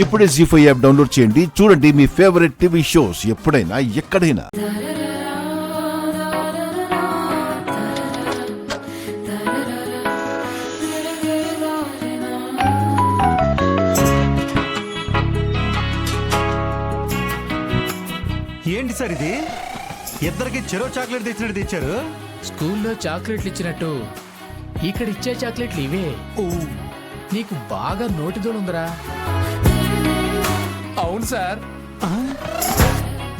ఇప్పుడే జీ5 app download చేయండి. చూడండి మీ ఫేవరెట్ టీవీ షోస్ ఎప్పుడైనా ఎక్కడైనా. ఏంటి సార్ ఇది? ఇద్దరికి చెరో చాక్లెట్ తెచ్చినట్టు తెచ్చారు. స్కూల్లో చాక్లెట్లు ఇచ్చినట్టు ఇక్కడ ఇచ్చే చాక్లెట్లు ఇవే. ఓ, నీకు బాగా నోటిదోలుందిరా. అవును సార్.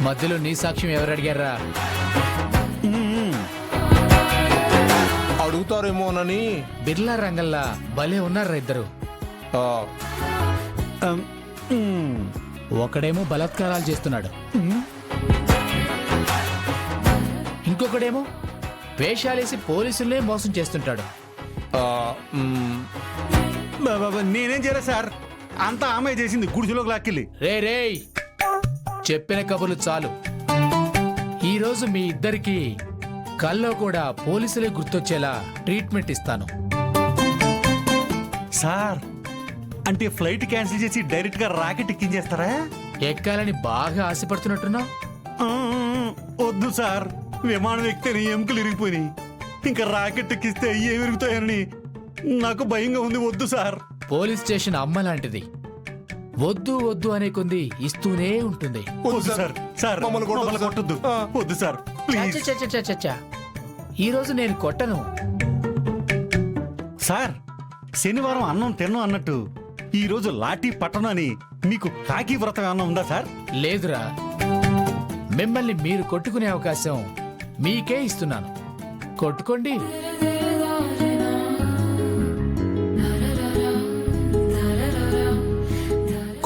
మధ్యలో నీ సాక్ష్యం ఎవరు అడిగారా? అడుగుతారేమోనని. బిర్లా రంగల్లా భలే ఉన్నారా ఇద్దరు. ఒకడేమో బలాత్కారాలు చేస్తున్నాడు, ఇంకొకడేమో వేషాలేసి పోలీసులనే మోసం చేస్తుంటాడు. నేనేం చేయలే సార్, అంతా ఆమె చేసింది. గుడిసెలోకి లాక్కెళ్ళి. రే చెప్పిన కబుర్లు చాలు. ఈరోజు మీ ఇద్దరికి కల్లో కూడా పోలీసులే గుర్తొచ్చేలా ట్రీట్మెంట్ ఇస్తాను. సార్ అంటే ఫ్లైట్ క్యాన్సిల్ చేసి డైరెక్ట్ గా రాకెట్ ఎక్కించేస్తారా? ఎక్కాలని బాగా ఆశపడుతున్నట్టున్నావు. వద్దు సార్, విమానం ఎక్కితేనే ఎముకలు ఇరిగిపోయినాయి. ఇంకా రాకెట్ ఎక్కిస్తే ఏమి విరుగుతాయని నాకు భయంగా ఉంది. వద్దు సార్. పోలీస్ స్టేషన్ అమ్మ లాంటిది, వద్దు వద్దు అనే కొంది ఇస్తూనే ఉంటుంది. వద్దు సార్. సార్ మమ్మల్ని కొట్టొద్దు. వద్దు సార్ ప్లీజ్. చచ్చా ఈరోజు నేను కొట్టను. సార్ శనివారం అన్నం తిన్నాం అన్నట్టు ఈ రోజు లాఠీ పట్టణం అని మీకు కాకి వ్రతం ఏమన్నా ఉందా సార్? లేదురా, మిమ్మల్ని మీరు కొట్టుకునే అవకాశం మీకే ఇస్తున్నాను. కొట్టుకోండి.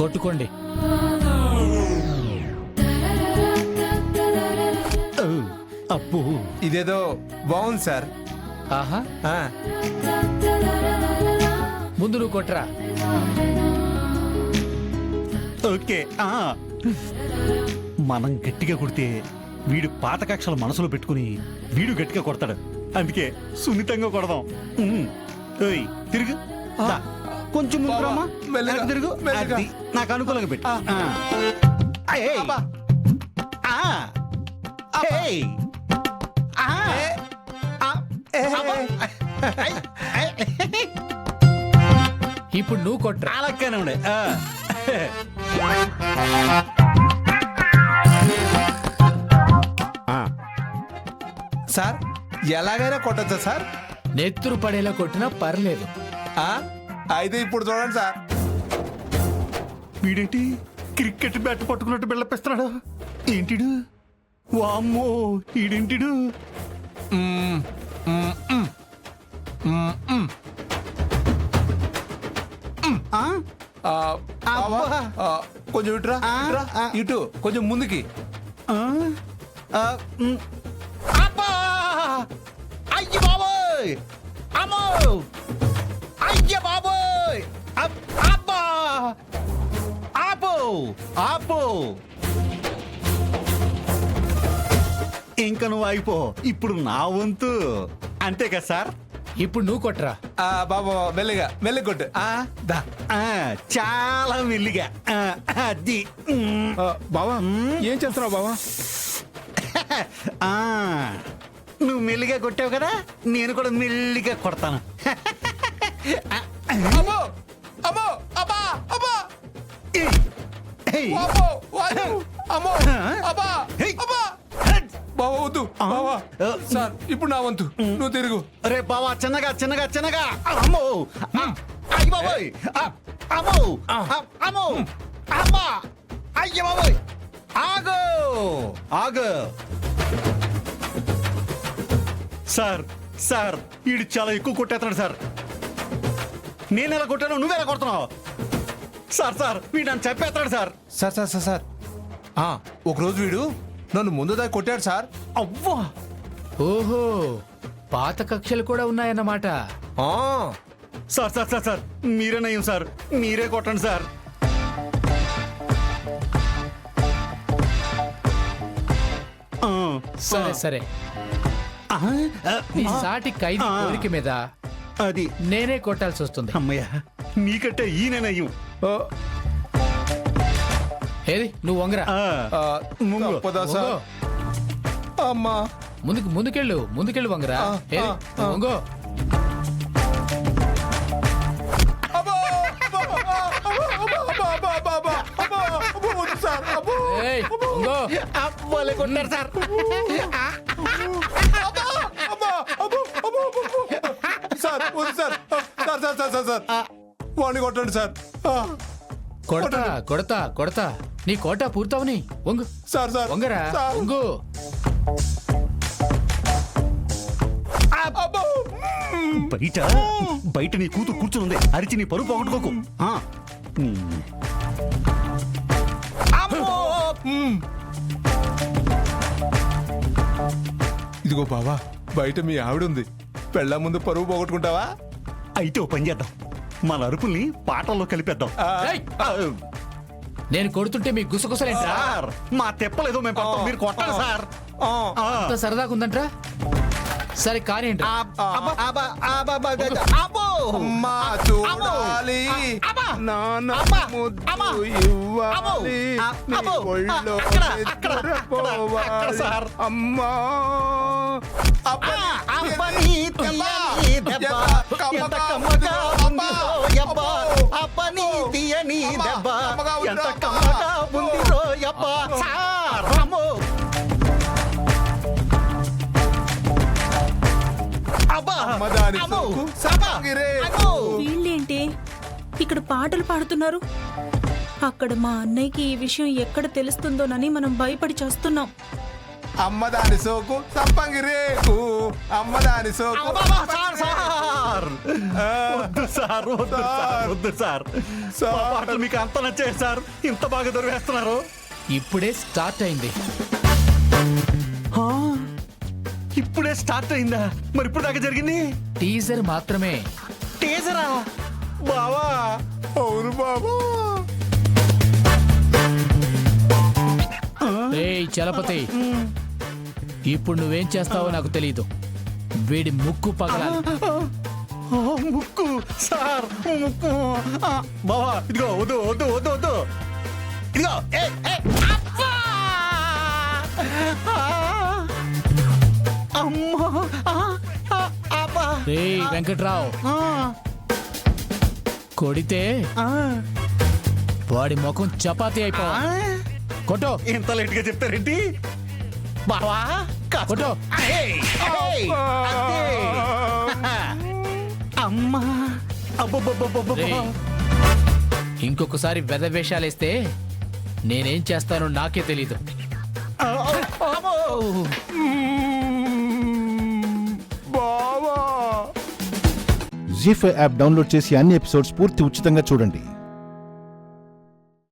కొట్టుకోండి. అప్పు ఇదేదో బాగుంది సార్. ఆహా, ఆ, ముందు నువ్వు కొట్రా. ఓకే. మనం గట్టిగా కొడితే వీడు పాత కక్షలు మనసులో పెట్టుకుని వీడు గట్టిగా కొడతాడు. అందుకే సున్నితంగా కొడదాం. ఓయ్ తిరుగు. దా, కొంచెం ముందుకు రామ్మా. మెల్లగా, వెనక్కి తిరుగు. మెల్లగా. అది, నాకు అనుకూలంగా పెట్టు. ఏయ్. అబ్బా. ఏయ్. ఇప్పుడు నువ్వు కొట్రా. అలాక్కనే ఉండే. సార్ ఎలాగైనా కొట్టచ్చా సార్? నెత్తురు పడేలా కొట్టినా పర్లేదు. ఆ, అయితే ఇప్పుడు చూడండి సార్. వీడేంటి క్రికెట్ బ్యాట్ పట్టుకున్నట్టు బిళ్ళపిస్తున్నాడు? ఏంటిడు? వామ్మో, ఈడేంటిడు? అబ్బా. కొంచెం ఇటురా, ఇటురా, ఇటు కొంచెం ముందుకి. అబ్బా! అయ్య బాబోయ్! అమ్మో! అయ్య బాబోయ్! అబ్బా! ఆపు! ఆపు! ఇంక నువ్వు అయిపో. ఇప్పుడు నా వంతు. అంతే కదా సార్? ఇప్పుడు నువ్వు కొట్రా. బాబా మెల్లిగా, మెల్లిగా కొట్టు. దా. చాలా మెల్లిగా. అది. బావా ఏం చేస్తున్నావు బావా? నువ్వు మెల్లిగా కొట్టావు కదా, నేను కూడా మెల్లిగా కొడతాను. అమ్మో అమ్మో అబ్బా అబ్బా ఏయ్, ఏయ్. అమ్మో వాయు అమ్మో అబ్బా అబ్బా. బావా వద్దు బావా. సార్ ఇప్పుడు నా వంతు, నువ్వు తిరుగు. రే బావా, చిన్నగా చిన్నగా చిన్నగా. అమ్మో, అయ్య బాబోయ్! అమ్మో, అమ్మో, అమ్మా, అయ్య బాబోయ్! ఆగు, ఆగు. సార్ సార్ వీడు చాలా ఎక్కువ కొట్టేస్తున్నాడు సార్. నేను ఎలా కొట్టాను, నువ్వెలా కొడుతున్నావు? సార్ సార్ వీడు నన్ను చెప్పేస్తున్నాడు sir. Sir sir sir sir ఒకరోజు వీడు నన్ను ముందు దాకా కొట్టాడు సార్. అవ్వా! ఓహో, పాత కక్షలు కూడా ఉన్నాయన్నమాట. సార్ సార్ సార్ సార్ మీరే నయం సార్, మీరే కొట్టండి సార్. సరే సరే, నీ సాటి ఖైదీ కోరిక మీద అది నేనే కొట్టాల్సి వస్తుంది. అమ్మయ్య, నీకంటే ఈయన నయం. ఏది నువ్వు వంగరా ముంగు. తప్పదా సార్? వంగు. అమ్మా ముందుకెళ్ళు వంగరా ఏది నువ్వు వంగు. అబ్బో! అబ్బో, వద్దు సార్. అబ్బో! ఏయ్, వంగు. కొట్టారు సార్. సార్ వద్దు సార్. సార్ వాడిని కొట్టండి సార్. కొడతా నీ కోట పూర్తవని వంగు. Sir వంగరా sir. వంగు. అబ్బో! బయట నీ కూతురు కూర్చుని అరిచి నీ పరుపు పోగొట్టుకోకు. ఇదిగో బావా, బయట మీ ఆవిడ ఉంది. పెళ్ళ ముందు పరువు పోగొట్టుకుంటావా? అయితే ఓ పని చేద్దాం, మన అరుపుల్ని పాటల్లో కలిపేద్దాం. ఏయ్, నేను కొడుతుంటే మీ గుసగుసలేంట్రా? సార్ మా తెప్పలేదో మేము పడతాం, మీరు కొట్టండి సార్. అంత సరదాగా ఉందంట్రా? సరే కానీ అమ్మా చూడాలి, నాన్న ముద్దు ఇవ్వాలి, నీ ఒళ్ళో నిద్రపోవాలి. అమ్మా వీళ్ళేంటి ఇక్కడ పాటలు పాడుతున్నారు? అక్కడ మా అన్నయ్యకి ఈ విషయం ఎక్కడ తెలుస్తుందోనని మనం భయపడి చేస్తున్నాం. అమ్మదాని సోకు సంపంగి రేకు, అమ్మదాని సోకు. వద్దు సార్. మా పాటలు మీకు అంత నచ్చాయి సార్, ఇంత బాగా దొరికేస్తున్నారు. ఇప్పుడే స్టార్ట్ అయింది. ఇప్పుడే స్టార్ట్ అయిందా? మరి ఇప్పుడు దాకా జరిగింది టీజర్ మాత్రమే. టీజరా బావా? అవును బాబా. ఏయ్ చలపతి, ఇప్పుడు నువ్వేం చేస్తావో నాకు తెలీదు. వీడి ముక్కు పగలాలి. ముక్కు సార్, ముక్కు. బావా ఇదిగో, వద్దు వద్దు వద్దు వద్దు, ఇదిగో. ఏయ్ వెంకట్రావు, కొడితే వాడి ముఖం చపాతీ అయిపోవాలి. కొట్టో. ఇంత లేట్ గా చెప్తారేంటి బావా? కొట్టో. అమ్మా అబ్బబ్బబ్బబ్బబ్బ. రేయ్, ఇంకొకసారి వెధవేషాలేస్తే నేనేం చేస్తానో నాకే తెలీదు. జీ5 యాప్ డౌన్లోడ్ చేసి అన్ని ఎపిసోడ్స్ పూర్తి ఉచితంగా చూడండి.